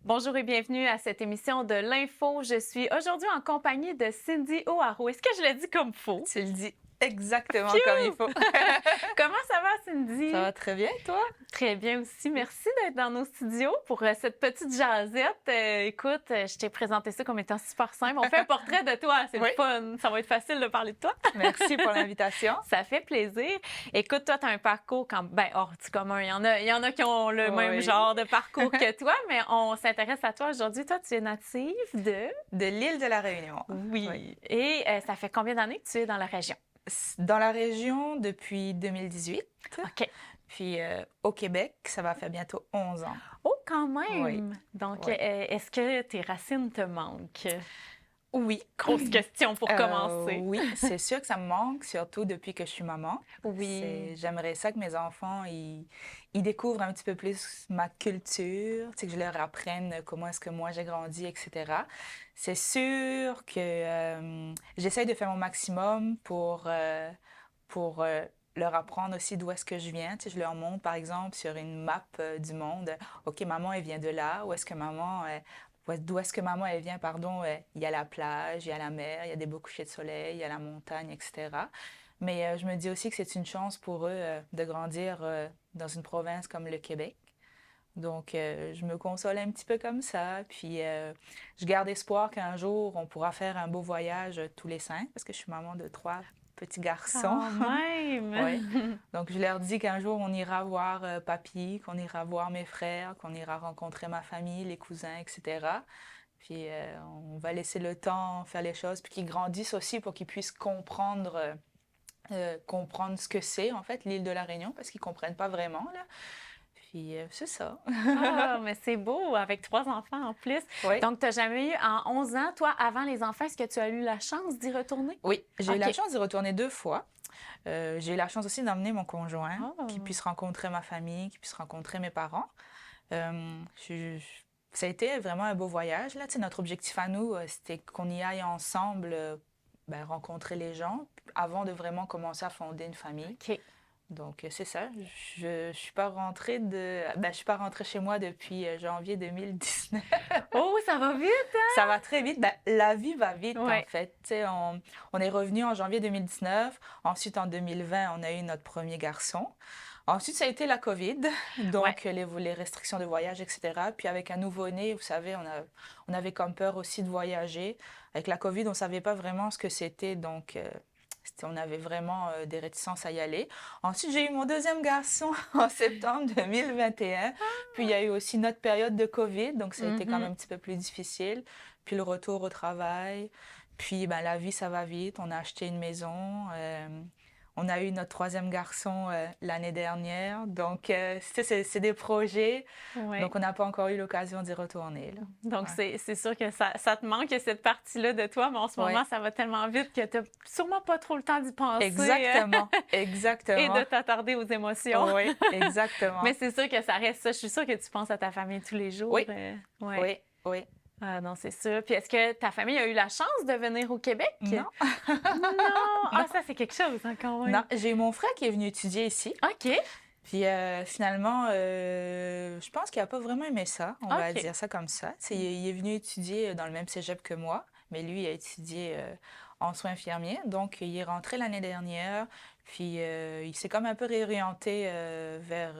Bonjour et bienvenue à cette émission de l'Info. Je suis aujourd'hui en compagnie de Cindy O'Haraud. Est-ce que je l'ai dit comme faux? Tu le dis exactement comme il Phew! faut. Comment ça va, Ça Cindy? va très bien, toi? Très bien aussi. Merci d'être dans nos studios pour cette petite jasette. Écoute, je t'ai présenté ça comme étant super simple. On fait un portrait de toi. C'est le Oui. fun. Ça va être facile de parler de toi. Merci pour l'invitation. Ça fait plaisir. Écoute, toi, tu as un parcours hors du commun. Il y en a qui ont le même Oui. genre de parcours que toi, mais on s'intéresse à toi aujourd'hui. Toi, tu es native de... De l'île de la Réunion. Oui. Et ça fait combien d'années que tu es dans la région? Dans la région depuis 2018. OK. Puis au Québec, ça va faire bientôt 11 ans. Oh, quand Oui. même! Donc, Oui. est-ce que tes racines te manquent? Oui. Grosse question pour commencer. Oui, c'est sûr que ça me manque, surtout depuis que je suis maman. Oui. J'aimerais ça que mes enfants, ils découvrent un petit peu plus ma culture, tu sais, que je leur apprenne comment est-ce que moi j'ai grandi, etc. C'est sûr que j'essaye de faire mon maximum pour leur apprendre aussi d'où est-ce que je viens. Tu sais, je leur montre, par exemple, sur une map du monde, OK, maman, elle vient de là, d'où est-ce que maman, elle vient, pardon, il y a la plage, il y a la mer, il y a des beaux couchers de soleil, il y a la montagne, etc. Mais je me dis aussi que c'est une chance pour eux de grandir dans une province comme le Québec. Donc, je me console un petit peu comme ça. Puis, je garde espoir qu'un jour, on pourra faire un beau voyage tous les cinq, parce que je suis maman de trois petits garçons. Quand même! Oui. Donc, je leur dis qu'un jour, on ira voir papy, qu'on ira voir mes frères, qu'on ira rencontrer ma famille, les cousins, etc. Puis, on va laisser le temps faire les choses, puis qu'ils grandissent aussi pour qu'ils puissent comprendre ce que c'est, en fait, l'île de la Réunion, parce qu'ils ne comprennent pas vraiment, là. Puis, c'est ça. Ah, mais c'est beau, avec 3 enfants en plus. Oui. Donc, tu n'as jamais eu, en 11 ans, toi, avant les enfants, est-ce que tu as eu la chance d'y retourner? Oui, j'ai eu la OK. chance d'y retourner 2 fois. J'ai eu la chance aussi d'emmener mon conjoint, qui Oh. puisse rencontrer ma famille, qui puisse rencontrer mes parents. Euh, je- je- Ça a été vraiment un beau voyage. Là. Tu sais, notre objectif à nous, c'était qu'on y aille ensemble, rencontrer les gens, avant de vraiment commencer à fonder une famille. OK. Donc, c'est ça. Je suis pas rentrée je suis pas rentrée chez moi depuis janvier 2019. Oh, ça va vite, hein? Ça va très vite. La vie va vite, Ouais. en fait. Tu sais, on est revenu en janvier 2019. Ensuite, en 2020, on a eu notre premier garçon. Ensuite, ça a été la COVID, donc les restrictions de voyage, etc. Puis avec un nouveau-né, vous savez, on avait comme peur aussi de voyager. Avec la COVID, on ne savait pas vraiment ce que c'était, donc on avait vraiment des réticences à y aller. Ensuite, j'ai eu mon deuxième garçon en septembre 2021. Puis il y a eu aussi notre période de COVID, donc ça a été quand même un petit peu plus difficile. Puis le retour au travail. Puis ben, la vie, ça va vite. On a acheté une maison. On a eu notre troisième garçon l'année dernière. Donc, c'est des projets. Ouais. Donc, on n'a pas encore eu l'occasion d'y retourner. Là. Donc, Ouais. c'est sûr que ça te manque, cette partie-là de toi, mais en ce Ouais. moment, ça va tellement vite que tu n'as sûrement pas trop le temps d'y penser Exactement, et exactement. de t'attarder aux émotions. Oui, exactement. Mais c'est sûr que ça reste ça. Je suis sûre que tu penses à ta famille tous les jours. Oui, Ouais. oui, oui. Ah non, c'est sûr. Puis est-ce que ta famille a eu la chance de venir au Québec? Non, Non! Ah, non, ça, c'est quelque chose, hein, quand même. non. J'ai eu mon frère qui est venu étudier ici. OK. Puis finalement, je pense qu'il n'a pas vraiment aimé ça, on va OK. dire ça comme ça. Tu sais, il est venu étudier dans le même cégep que moi, mais lui, il a étudié en soins infirmiers. Donc, il est rentré l'année dernière, puis il s'est comme un peu réorienté vers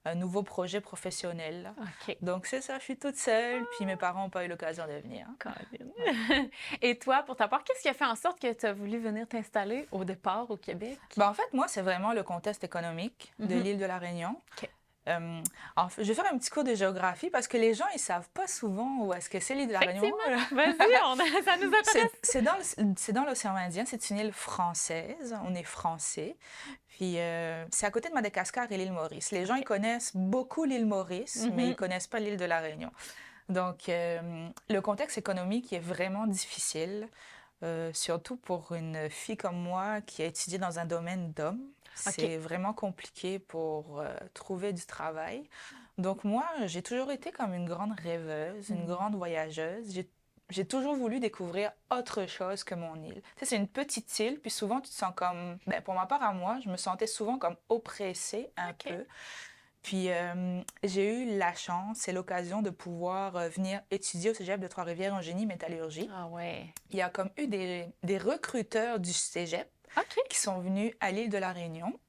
un nouveau projet professionnel. Là. OK. Donc, c'est ça, je suis toute seule, puis mes parents n'ont pas eu l'occasion de venir. Colin. Et toi, pour ta part, qu'est-ce qui a fait en sorte que tu as voulu venir t'installer au départ au Québec? Ben, en fait, moi, c'est vraiment le contexte économique de l'île de la Réunion. OK. Je vais faire un petit cours de géographie parce que les gens, ils savent pas souvent où est-ce que c'est l'île de la Réunion. Vas-y, ça nous intéresse. C'est dans l'océan Indien, c'est une île française, on est français. Puis c'est à côté de Madagascar et l'île Maurice. Les gens, ils connaissent beaucoup l'île Maurice, mais ils connaissent pas l'île de la Réunion. Donc, le contexte économique est vraiment difficile, surtout pour une fille comme moi qui a étudié dans un domaine d'hommes. C'est vraiment compliqué pour trouver du travail. Donc moi, j'ai toujours été comme une grande rêveuse, une grande voyageuse. J'ai toujours voulu découvrir autre chose que mon île. Tu sais, c'est une petite île, puis souvent tu te sens comme... Ben, pour ma part à moi, je me sentais souvent comme oppressée un peu. Puis j'ai eu la chance et l'occasion de pouvoir venir étudier au Cégep de Trois-Rivières en génie métallurgie. Ah ouais. Il y a comme eu des recruteurs du Cégep OK. qui sont venus à l'île de la Réunion.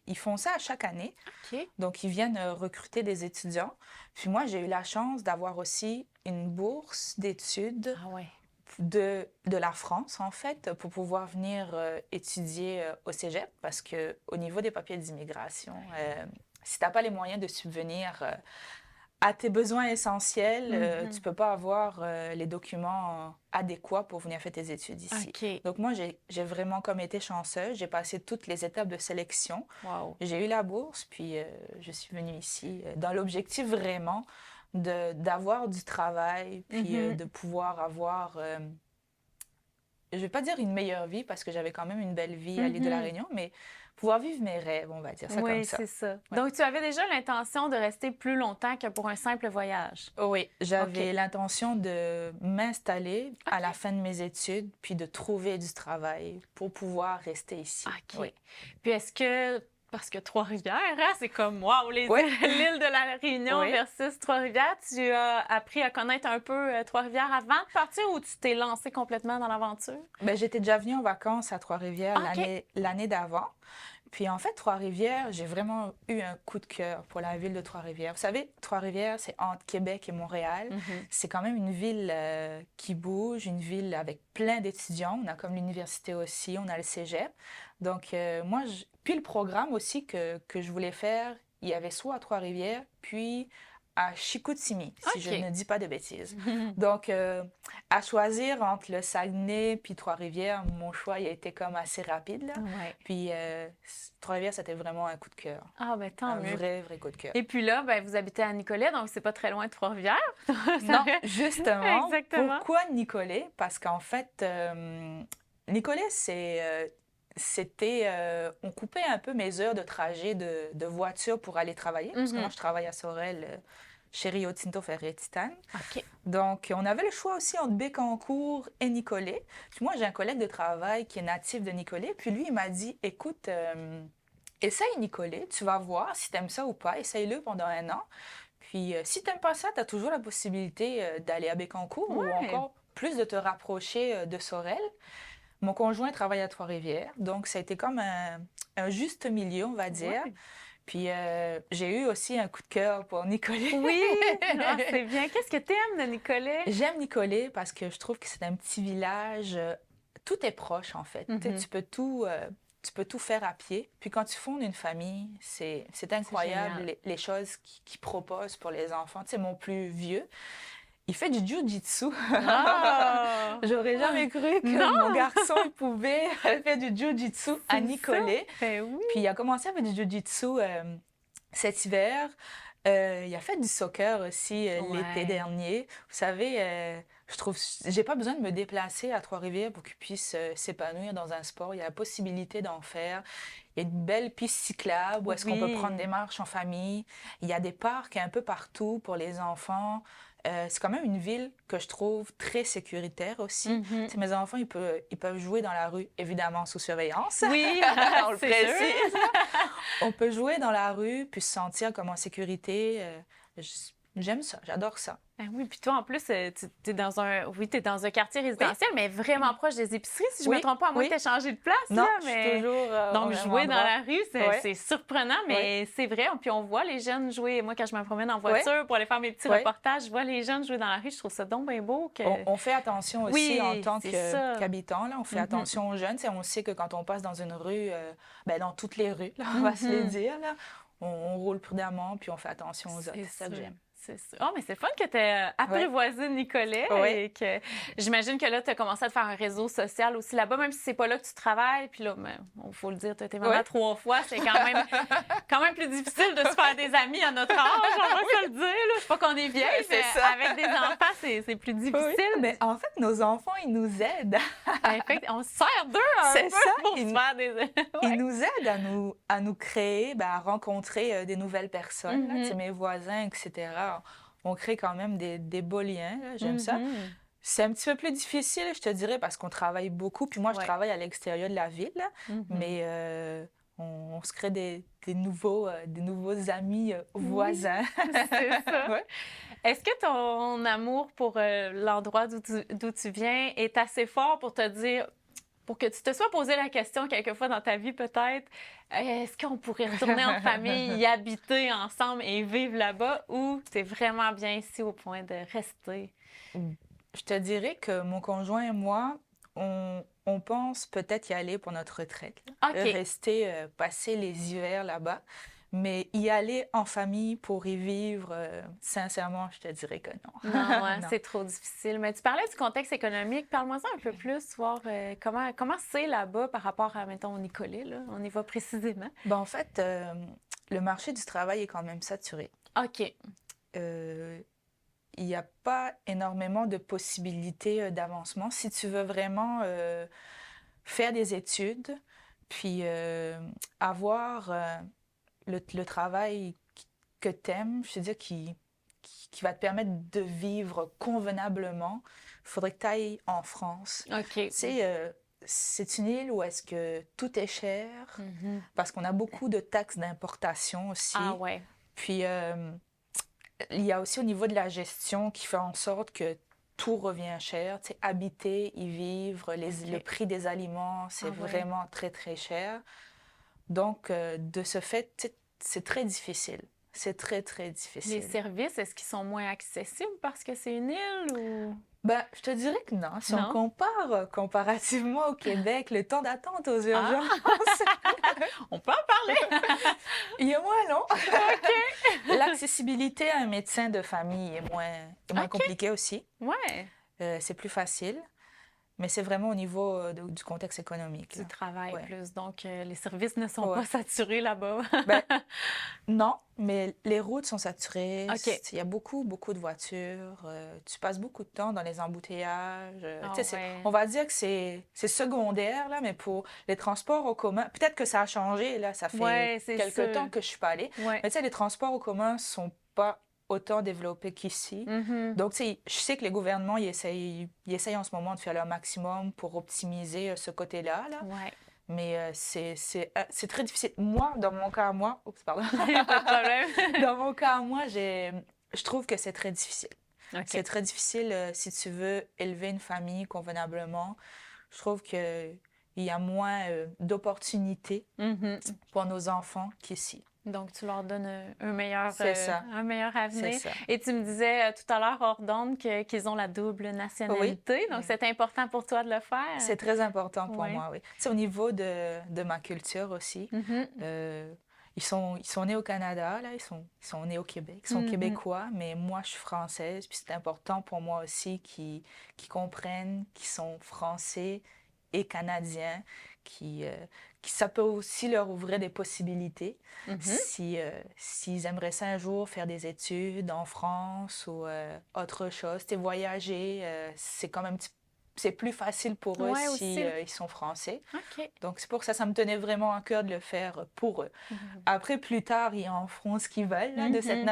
Ils font ça à chaque année. OK. Donc, ils viennent recruter des étudiants. Puis moi, j'ai eu la chance d'avoir aussi une bourse d'études Ah ouais. de la France, en fait, pour pouvoir venir étudier au Cégep. Parce qu'au niveau des papiers d'immigration, si tu n'as pas les moyens de subvenir à tes besoins essentiels, tu ne peux pas avoir les documents adéquats pour venir faire tes études ici. OK. Donc moi, j'ai vraiment comme été chanceuse. J'ai passé toutes les étapes de sélection. Wow. J'ai eu la bourse, puis je suis venue ici dans l'objectif vraiment d'avoir du travail, puis de pouvoir avoir, je ne vais pas dire une meilleure vie, parce que j'avais quand même une belle vie à l'île de la Réunion, mais pouvoir vivre mes rêves, on va dire ça comme ça. Oui, c'est ça. Ouais. Donc, tu avais déjà l'intention de rester plus longtemps que pour un simple voyage? Oui, j'avais l'intention de m'installer à la fin de mes études, puis de trouver du travail pour pouvoir rester ici. OK. Oui. Puis est-ce que, parce que Trois-Rivières, hein, c'est comme, wow, l'île de la Réunion versus Trois-Rivières, tu as appris à connaître un peu Trois-Rivières avant de partir ou tu t'es lancé complètement dans l'aventure? Ben, j'étais déjà venue en vacances à Trois-Rivières OK. l'année d'avant. Puis en fait, Trois-Rivières, j'ai vraiment eu un coup de cœur pour la ville de Trois-Rivières. Vous savez, Trois-Rivières, c'est entre Québec et Montréal. C'est quand même une ville qui bouge, une ville avec plein d'étudiants. On a comme l'université aussi, on a le cégep. Donc moi, puis le programme aussi que je voulais faire, il y avait soit à Trois-Rivières, puis à Chicoutimi, si je ne dis pas de bêtises. Donc, à choisir entre le Saguenay puis Trois-Rivières, mon choix il a été comme assez rapide. Là. Ouais. Puis, Trois-Rivières, c'était vraiment un coup de cœur. Ah, ben tant mieux. Un vrai coup de cœur. Et puis là, ben, vous habitez à Nicolet, donc c'est pas très loin de Trois-Rivières. Non, justement. Exactement. Pourquoi Nicolet? Parce qu'en fait, Nicolet, on coupait un peu mes heures de trajet de voiture pour aller travailler, parce que moi, je travaille à Sorel, chez Rio Tinto Ferrier Titane. OK. Donc, on avait le choix aussi entre Bécancour et Nicolet. Puis moi, j'ai un collègue de travail qui est natif de Nicolet, puis lui, il m'a dit, écoute, essaye Nicolet, tu vas voir si tu aimes ça ou pas, essaye-le pendant 1 an. Puis, si tu n'aimes pas ça, tu as toujours la possibilité d'aller à Bécancour ou encore plus de te rapprocher de Sorel. Mon conjoint travaille à Trois-Rivières, donc ça a été comme un juste milieu, on va dire. Ouais. Puis j'ai eu aussi un coup de cœur pour Nicolet. Oui, ah, c'est bien. Qu'est-ce que tu aimes de Nicolet? J'aime Nicolet parce que je trouve que c'est un petit village, tout est proche en fait. Tu peux tout faire à pied. Puis quand tu fondes une famille, c'est incroyable les choses qu'ils proposent pour les enfants. Tu sais, mon plus vieux, il fait du jiu-jitsu. Oh! J'aurais jamais cru que mon garçon il pouvait faire du jiu-jitsu à Nicolet. Ben oui. Puis il a commencé à faire du jiu-jitsu cet hiver. Il a fait du soccer aussi l'été dernier. Vous savez, je trouve, j'ai pas besoin de me déplacer à Trois-Rivières pour qu'il puisse s'épanouir dans un sport. Il y a la possibilité d'en faire. Il y a une belle piste cyclable où est-ce qu'on peut prendre des marches en famille. Il y a des parcs un peu partout pour les enfants. C'est quand même une ville que je trouve très sécuritaire aussi. Mes enfants, ils peuvent jouer dans la rue, évidemment sous surveillance. Oui, on le précise. On peut jouer dans la rue, puis se sentir comme en sécurité. J'aime ça, j'adore ça. Ben oui, puis toi, en plus, tu es dans un quartier résidentiel, mais vraiment proche des épiceries, si je ne me trompe pas, à moins que tu aies changé de place. Non, là, je suis toujours donc, jouer dans la rue, c'est surprenant, mais c'est vrai. Puis on voit les jeunes jouer. Moi, quand je me promène en voiture pour aller faire mes petits reportages, je vois les jeunes jouer dans la rue. Je trouve ça donc bien beau. On fait attention aussi en tant qu'habitants. On fait attention aux jeunes. On sait que quand on passe dans une rue, dans toutes les rues, là, on va se le dire, là, on roule prudemment, puis on fait attention aux autres. C'est ça que j'aime. C'est ça. Oh, mais c'est fun que tu aies apprivoisé Nicolet et que j'imagine que là, tu as commencé à te faire un réseau social aussi là-bas, même si c'est pas là que tu travailles. Puis là, il faut le dire, tu as été maman 3 fois. C'est quand même plus difficile de se faire des amis à notre âge, on va se le dire. Là. Je sais pas qu'on est vieille, mais avec des enfants, c'est plus difficile. Mais en fait, nos enfants, ils nous aident. On se sert d'eux pour se faire des... Ils nous aident à nous créer, à rencontrer des nouvelles personnes, là, mes voisins, etc. On crée quand même des beaux liens. J'aime ça. C'est un petit peu plus difficile, je te dirais, parce qu'on travaille beaucoup. Puis moi, je travaille à l'extérieur de la ville. Mais on se crée des nouveaux amis voisins. C'est ça. Ouais. Est-ce que ton amour pour l'endroit d'où tu viens est assez fort pour te dire, pour que tu te sois posé la question quelquefois dans ta vie peut-être, est-ce qu'on pourrait retourner en famille, y habiter ensemble et vivre là-bas, ou tu es vraiment bien ici au point de rester? Je te dirais que mon conjoint et moi, on pense peut-être y aller pour notre retraite. OK. Rester, passer les hivers là-bas. Mais y aller en famille pour y vivre, sincèrement, je te dirais que non. Non, ouais, Non. c'est trop difficile. Mais tu parlais du contexte économique. Parle-moi-en un peu plus, voir comment c'est là-bas par rapport à, mettons, au Nicolet, là. On y va précisément. Ben, en fait, le marché du travail est quand même saturé. OK. Il n'y a pas énormément de possibilités d'avancement. Si tu veux vraiment faire des études, puis avoir le travail que tu aimes, je veux dire, qui va te permettre de vivre convenablement, il faudrait que tu ailles en France. OK. Tu sais, c'est une île où est-ce que tout est cher, parce qu'on a beaucoup de taxes d'importation aussi. Ah ouais. Puis, il y a aussi au niveau de la gestion qui fait en sorte que tout revient cher. Tu sais, habiter, y vivre, le prix des aliments, c'est vraiment très, très cher. Donc, de ce fait, c'est très difficile. C'est très, très difficile. Les services, est-ce qu'ils sont moins accessibles parce que c'est une île ou... Ben, je te dirais que non. Si on compare comparativement au Québec, le temps d'attente aux urgences... On peut en parler! Il est moins long. OK! L'accessibilité à un médecin de famille est moins compliquée aussi. Ouais. C'est plus facile. Mais c'est vraiment au niveau du contexte économique. Du travail plus. Donc, les services ne sont pas saturés là-bas. Ben, non, mais les routes sont saturées. OK. Il y a beaucoup, beaucoup de voitures. Tu passes beaucoup de temps dans les embouteillages. On va dire que c'est secondaire, là, mais pour les transports en commun, peut-être que ça a changé. Là, ça fait quelque temps que je suis pas allée. Ouais. Mais tu sais, les transports en commun sont pas autant développés qu'ici. Donc, je sais que les gouvernements, ils essayent en ce moment de faire leur maximum pour optimiser ce côté-là. Là. Ouais. Mais c'est très difficile. Moi, dans mon cas à moi... Oups, pardon. Pas de problème. Dans mon cas à moi, je trouve que c'est très difficile. Okay. C'est très difficile si tu veux élever une famille convenablement. Je trouve qu'il y a moins d'opportunités pour nos enfants qu'ici. Donc, tu leur donnes un meilleur avenir. Ça. Et tu me disais tout à l'heure, hors d'onde, qu'ils ont la double nationalité. Donc, c'est important pour toi de le faire? C'est très important pour moi, oui. C'est au niveau de ma culture aussi. Ils sont nés au Canada, là, ils sont nés au Québec, ils sont québécois, mais moi, je suis française. Puis c'est important pour moi aussi qu'ils comprennent qu'ils sont français et canadiens, qui ça peut aussi leur ouvrir des possibilités s'ils aimeraient ça un jour faire des études en France ou autre chose. Voyager, c'est quand même c'est plus facile pour eux ils sont français. Okay. Donc c'est pour ça me tenait vraiment à cœur de le faire pour eux. Après, plus tard, ils en feront ce qu'ils veulent là, de cette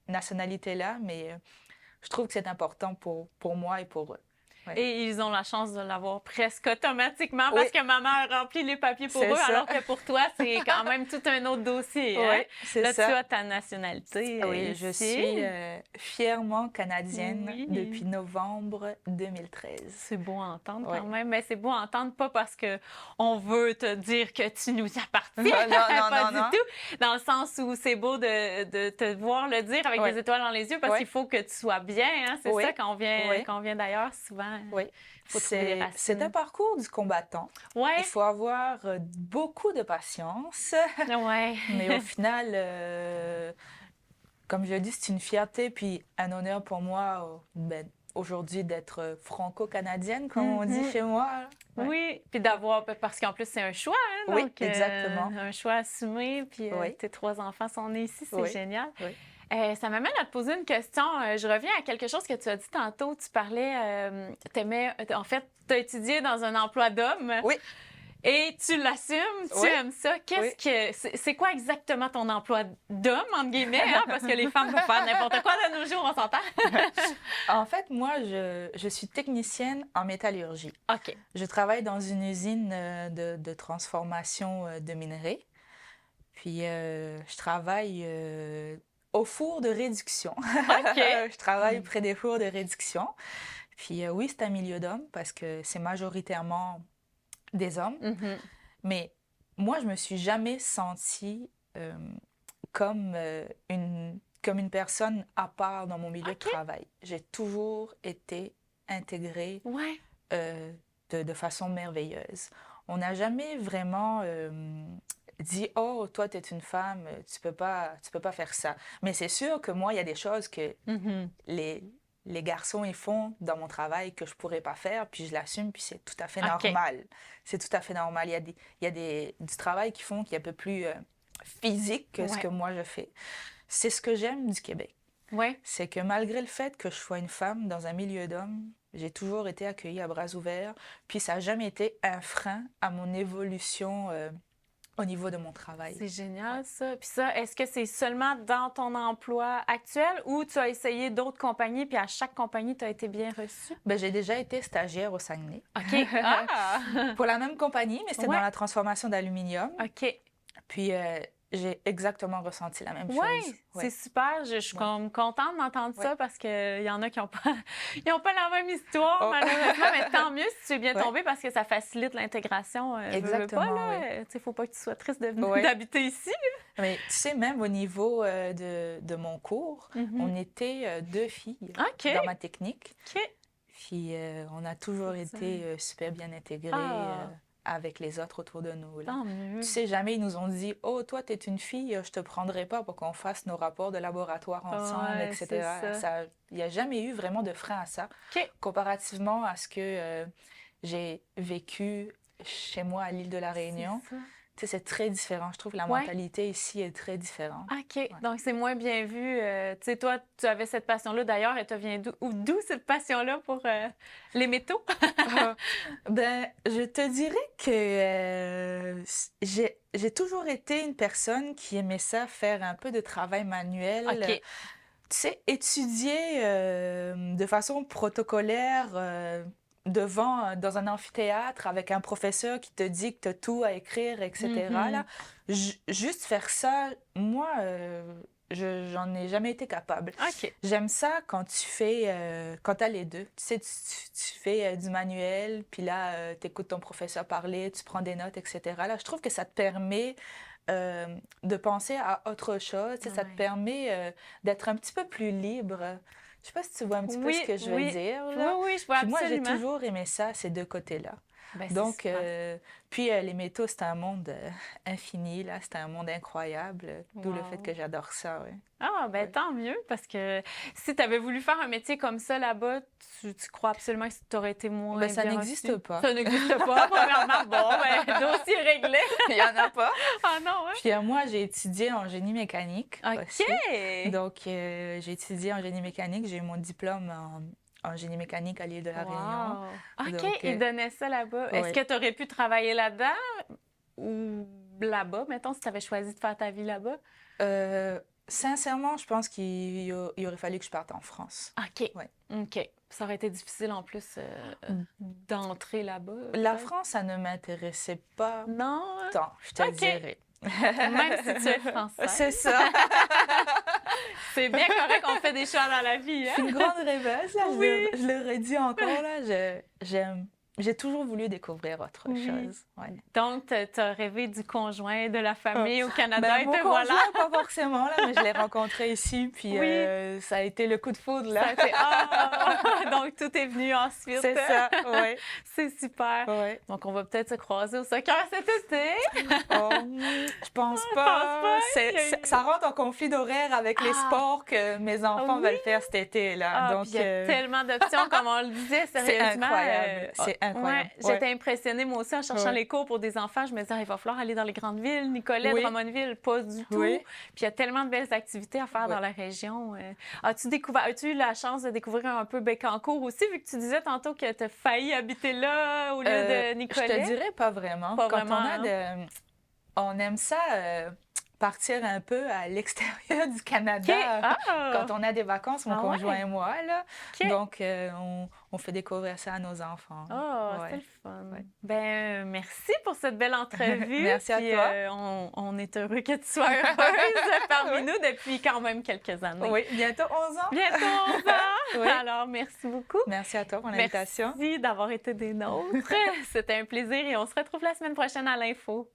nationalité-là, mais je trouve que c'est important pour moi et pour eux. Ouais. Et ils ont la chance de l'avoir presque automatiquement parce que maman a rempli les papiers pour eux, alors que pour toi, c'est quand même tout un autre dossier. Hein? Oui, c'est là, ça. tu as ta nationalité. Oui, je suis fièrement canadienne depuis novembre 2013. C'est beau à entendre quand même, mais c'est beau à entendre pas parce qu'on veut te dire que tu nous appartiens, pas du tout, dans le sens où c'est beau de te voir le dire avec des étoiles dans les yeux parce qu'il faut que tu sois bien. Hein? C'est ça quand on vient d'ailleurs souvent. Oui, c'est un parcours du combattant. Ouais. Il faut avoir beaucoup de patience. Ouais. Mais au final, comme je l'ai dit, c'est une fierté puis un honneur pour moi aujourd'hui d'être franco-canadienne, comme on dit chez moi. Ouais. Oui, puis d'avoir, parce qu'en plus, c'est un choix. Hein, donc, exactement. Un choix assumé, puis tes 3 enfants sont nés ici, c'est génial. Oui. Ça m'amène à te poser une question. Je reviens à quelque chose que tu as dit tantôt. Tu parlais, en fait, tu as étudié dans un emploi d'homme. Oui. Et tu l'assumes, tu aimes ça. C'est quoi exactement ton emploi d'homme, entre guillemets, hein? Parce que les femmes peuvent faire n'importe quoi de nos jours, on s'entend? En fait, moi, je suis technicienne en métallurgie. OK. Je travaille dans une usine de transformation de minerais. Puis, je travaille au four de réduction. OK. Je travaille près des fours de réduction. Puis, oui, c'est un milieu d'hommes parce que c'est majoritairement des hommes. Mm-hmm. Mais moi, je me suis jamais sentie comme une personne à part dans mon milieu de travail. J'ai toujours été intégrée de façon merveilleuse. On n'a jamais vraiment dit « Oh, toi, tu es une femme, tu peux pas faire ça. » Mais c'est sûr que moi, il y a des choses que les garçons, ils font dans mon travail que je pourrais pas faire, puis je l'assume, puis c'est tout à fait normal. C'est tout à fait normal. Il y a du travail qu'ils font qui est un peu plus physique que ce que moi je fais. C'est ce que j'aime du Québec. Ouais. C'est que malgré le fait que je sois une femme dans un milieu d'hommes, j'ai toujours été accueillie à bras ouverts, puis ça n'a jamais été un frein à mon évolution au niveau de mon travail. C'est génial, ça. Puis ça, est-ce que c'est seulement dans ton emploi actuel ou tu as essayé d'autres compagnies, puis à chaque compagnie, tu as été bien reçue? Ben, j'ai déjà été stagiaire au Saguenay. OK. Pour la même compagnie, mais c'était dans la transformation d'aluminium. OK. Puis, j'ai exactement ressenti la même chose. Oui, c'est super. Je suis comme contente d'entendre ça parce qu'il y en a qui n'ont pas la même histoire, malheureusement. Mais tant mieux si tu es bien tombée parce que ça facilite l'intégration. Exactement, il ne faut pas que tu sois triste d'habiter ici. Mais tu sais, même au niveau de mon cours, on était 2 filles dans ma technique. Puis, on a toujours été super bien intégrées. Avec les autres autour de nous. Là. Tant mieux. Tu sais, jamais ils nous ont dit « Oh, toi, t'es une fille, je te prendrai pas pour qu'on fasse nos rapports de laboratoire ensemble, etc. » Il n'y a jamais eu vraiment de frein à ça. Comparativement à ce que j'ai vécu chez moi à l'île de la Réunion. Tu sais, c'est très différent. Je trouve que la mentalité ici est très différente. OK. Donc, c'est moins bien vu. Tu sais, toi, tu avais cette passion-là. D'ailleurs, elle te vient d'où cette passion-là pour les métaux? Ben, je te dirais que j'ai toujours été une personne qui aimait ça, faire un peu de travail manuel. OK. Tu sais, étudier de façon protocolaire dans un amphithéâtre avec un professeur qui te dit que tu as tout à écrire, etc. Là, juste faire ça, moi, j'en ai jamais été capable. J'aime ça quand tu fais, quand tu as les deux. Tu sais, tu fais du manuel, puis là, tu écoutes ton professeur parler, tu prends des notes, etc. Là, je trouve que ça te permet de penser à autre chose. Tu sais, ça te permet d'être un petit peu plus libre. Je sais pas si tu vois un petit peu ce que je veux dire. Là. Oui, je vois puis absolument. moi, j'ai toujours aimé ça, ces deux côtés-là. Ben, donc, puis les métaux, c'est un monde infini, là. C'est un monde incroyable. D'où le fait que j'adore ça, oui. Ah, ben tant mieux, parce que si tu avais voulu faire un métier comme ça là-bas, tu crois absolument que tu aurais été moins bien ça n'existe pas. Ça n'existe pas, premièrement. Bon, ben, dossier réglé. Il n'y en a pas. Ah non, Puis moi, j'ai étudié en génie mécanique aussi. Donc, j'ai étudié en génie mécanique. J'ai eu mon diplôme en génie mécanique à l'île de la Réunion. OK, donc, ils donnaient ça là-bas. Est-ce que tu aurais pu travailler là-dedans ou là-bas, mettons, si tu avais choisi de faire ta vie là-bas? Sincèrement, je pense qu'il aurait fallu que je parte en France. OK. OK. Ça aurait été difficile en plus d'entrer là-bas. La France, ça ne m'intéressait pas tant, je te dirais. Même si tu es française. C'est ça. C'est bien correct qu'on fait des choix dans la vie. Hein? Je suis une grande rêveuse. Là. Je le redis encore. Là. J'ai toujours voulu découvrir autre chose. Ouais. Donc, tu as rêvé du conjoint, de la famille au Canada ben, et mon te voilà. Pas forcément, là, mais je l'ai rencontré ici. Puis ça a été le coup de foudre. Là. Donc, tout est venu ensuite. C'est ça, oui. C'est super. Ouais. Donc, on va peut-être se croiser au soccer cet été. Je pense pas. Ça rentre en conflit d'horaire avec les sports que mes enfants veulent faire cet été. Là. Donc, il y a tellement d'options, comme on le disait, sérieusement. C'est incroyable. Ouais, j'étais impressionnée, moi aussi, en cherchant les cours pour des enfants. Je me disais, il va falloir aller dans les grandes villes. Nicolet, Drummondville, pas du tout. Oui. Puis il y a tellement de belles activités à faire dans la région. As-tu eu la chance de découvrir un peu Bécancour aussi, vu que tu disais tantôt que tu as failli habiter là au lieu de Nicolet? Je te dirais pas vraiment. Pas Quand vraiment, on aime ça partir un peu à l'extérieur du Canada quand on a des vacances, mon conjoint et moi. Là. Donc, on fait découvrir ça à nos enfants. C'est le fun. Ben, merci pour cette belle entrevue. Merci à toi. On est heureux que tu sois heureuse parmi nous depuis quand même quelques années. Oui, bientôt 11 ans. Bientôt 11 ans. Oui. Alors, merci beaucoup. Merci à toi pour l'invitation. Merci d'avoir été des nôtres. C'était un plaisir et on se retrouve la semaine prochaine à l'Info.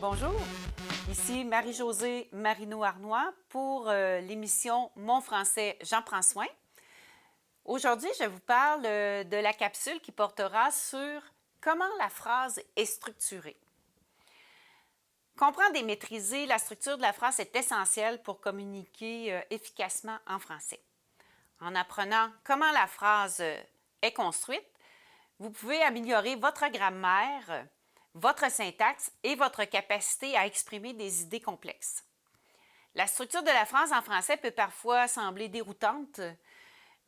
Bonjour, ici Marie-Josée Marino-Arnois pour l'émission Mon français, j'en prends soin. Aujourd'hui, je vous parle de la capsule qui portera sur comment la phrase est structurée. Comprendre et maîtriser la structure de la phrase est essentiel pour communiquer efficacement en français. En apprenant comment la phrase est construite, vous pouvez améliorer votre grammaire, votre syntaxe et votre capacité à exprimer des idées complexes. La structure de la phrase en français peut parfois sembler déroutante,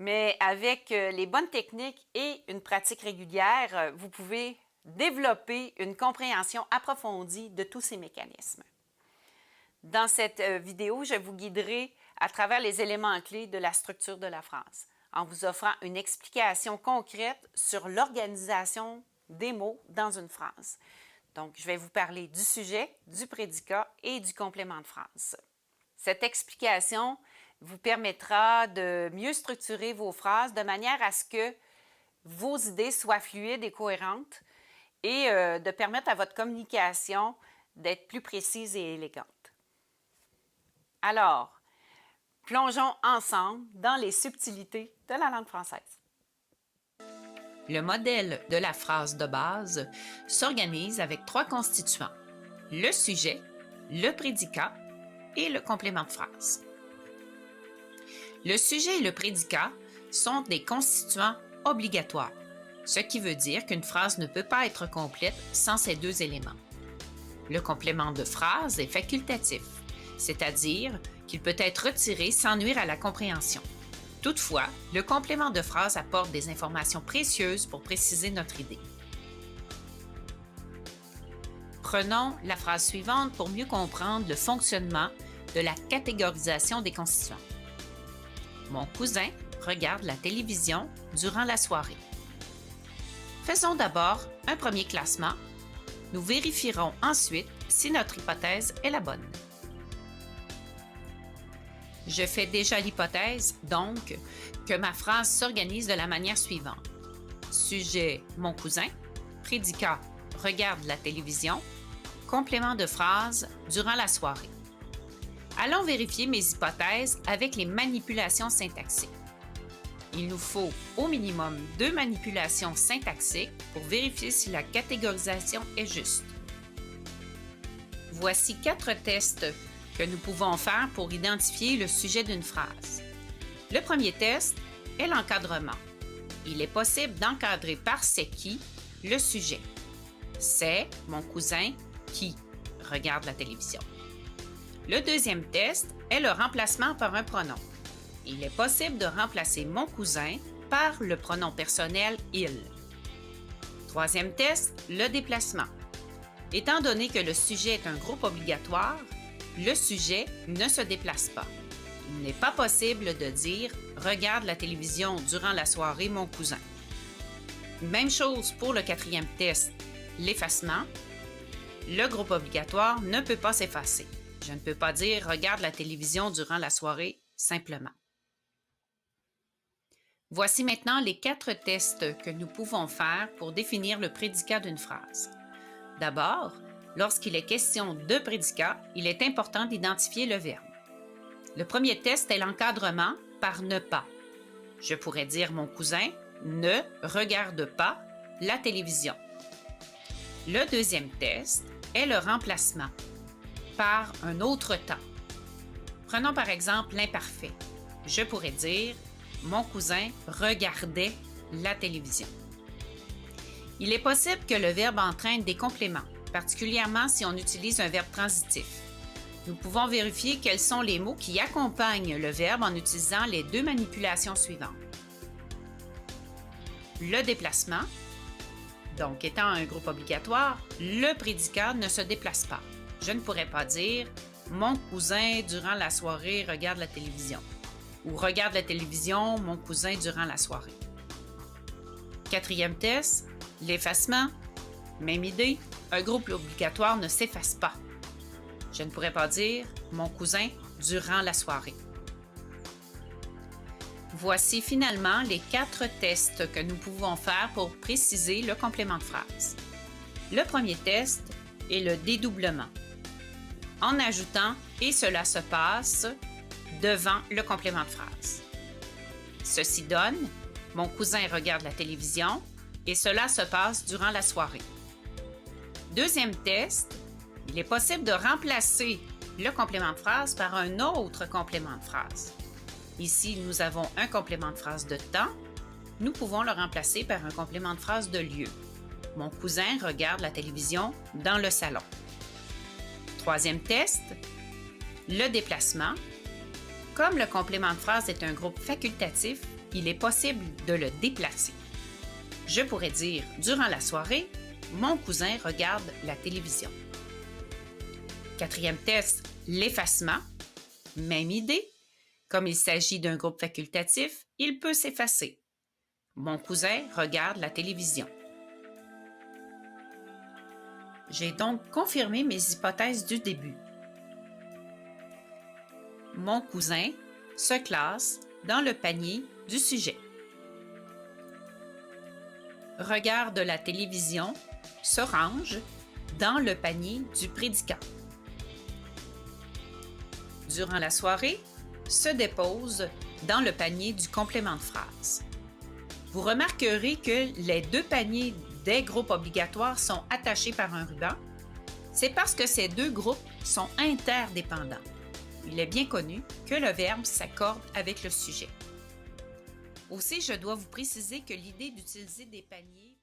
mais avec les bonnes techniques et une pratique régulière, vous pouvez développer une compréhension approfondie de tous ces mécanismes. Dans cette vidéo, je vous guiderai à travers les éléments clés de la structure de la phrase, en vous offrant une explication concrète sur l'organisation des mots dans une phrase. Donc, je vais vous parler du sujet, du prédicat et du complément de phrase. Cette explication vous permettra de mieux structurer vos phrases de manière à ce que vos idées soient fluides et cohérentes et de permettre à votre communication d'être plus précise et élégante. Alors, plongeons ensemble dans les subtilités de la langue française. Le modèle de la phrase de base s'organise avec 3 constituants: le sujet, le prédicat et le complément de phrase. Le sujet et le prédicat sont des constituants obligatoires, ce qui veut dire qu'une phrase ne peut pas être complète sans ces deux éléments. Le complément de phrase est facultatif, c'est-à-dire qu'il peut être retiré sans nuire à la compréhension. Toutefois, le complément de phrase apporte des informations précieuses pour préciser notre idée. Prenons la phrase suivante pour mieux comprendre le fonctionnement de la catégorisation des constituants. Mon cousin regarde la télévision durant la soirée. Faisons d'abord un premier classement. Nous vérifierons ensuite si notre hypothèse est la bonne. Je fais déjà l'hypothèse, donc, que ma phrase s'organise de la manière suivante. Sujet, mon cousin. Prédicat, regarde la télévision. Complément de phrase, durant la soirée. Allons vérifier mes hypothèses avec les manipulations syntaxiques. Il nous faut au minimum 2 manipulations syntaxiques pour vérifier si la catégorisation est juste. Voici 4 tests que nous pouvons faire pour identifier le sujet d'une phrase. Le premier test est l'encadrement. Il est possible d'encadrer par « c'est qui » le sujet. C'est mon cousin qui regarde la télévision. Le deuxième test est le remplacement par un pronom. Il est possible de remplacer mon cousin par le pronom personnel « il ». Troisième test, le déplacement. Étant donné que le sujet est un groupe obligatoire, le sujet ne se déplace pas. Il n'est pas possible de dire « regarde la télévision durant la soirée, mon cousin ». Même chose pour le quatrième test, l'effacement. Le groupe obligatoire ne peut pas s'effacer. Je ne peux pas dire « regarde la télévision durant la soirée » simplement. Voici maintenant les 4 tests que nous pouvons faire pour définir le prédicat d'une phrase. D'abord, lorsqu'il est question de prédicat, il est important d'identifier le verbe. Le premier test est l'encadrement par « ne pas ». Je pourrais dire « mon cousin ne regarde pas la télévision ». Le deuxième test est le remplacement par un autre temps. Prenons par exemple l'imparfait. Je pourrais dire « mon cousin regardait la télévision ». Il est possible que le verbe entraîne des compléments, particulièrement si on utilise un verbe transitif. Nous pouvons vérifier quels sont les mots qui accompagnent le verbe en utilisant les 2 manipulations suivantes. Le déplacement. Donc, étant un groupe obligatoire, le prédicat ne se déplace pas. Je ne pourrais pas dire « mon cousin durant la soirée regarde la télévision » ou « regarde la télévision, mon cousin durant la soirée ». Quatrième test, l'effacement. Même idée, un groupe obligatoire ne s'efface pas. Je ne pourrais pas dire « mon cousin durant la soirée ». Voici finalement les 4 tests que nous pouvons faire pour préciser le complément de phrase. Le premier test est le dédoublement, en ajoutant « et cela se passe » devant le complément de phrase. Ceci donne « mon cousin regarde la télévision et cela se passe durant la soirée ». Deuxième test, il est possible de remplacer le complément de phrase par un autre complément de phrase. Ici, nous avons un complément de phrase de temps. Nous pouvons le remplacer par un complément de phrase de lieu. Mon cousin regarde la télévision dans le salon. Troisième test, le déplacement. Comme le complément de phrase est un groupe facultatif, il est possible de le déplacer. Je pourrais dire durant la soirée, mon cousin regarde la télévision. Quatrième test, l'effacement. Même idée. Comme il s'agit d'un groupe facultatif, il peut s'effacer. Mon cousin regarde la télévision. J'ai donc confirmé mes hypothèses du début. Mon cousin se classe dans le panier du sujet. Regarde la télévision se range dans le panier du prédicat. Durant la soirée, se dépose dans le panier du complément de phrase. Vous remarquerez que les 2 paniers des groupes obligatoires sont attachés par un ruban. C'est parce que ces deux groupes sont interdépendants. Il est bien connu que le verbe s'accorde avec le sujet. Aussi, je dois vous préciser que l'idée d'utiliser des paniers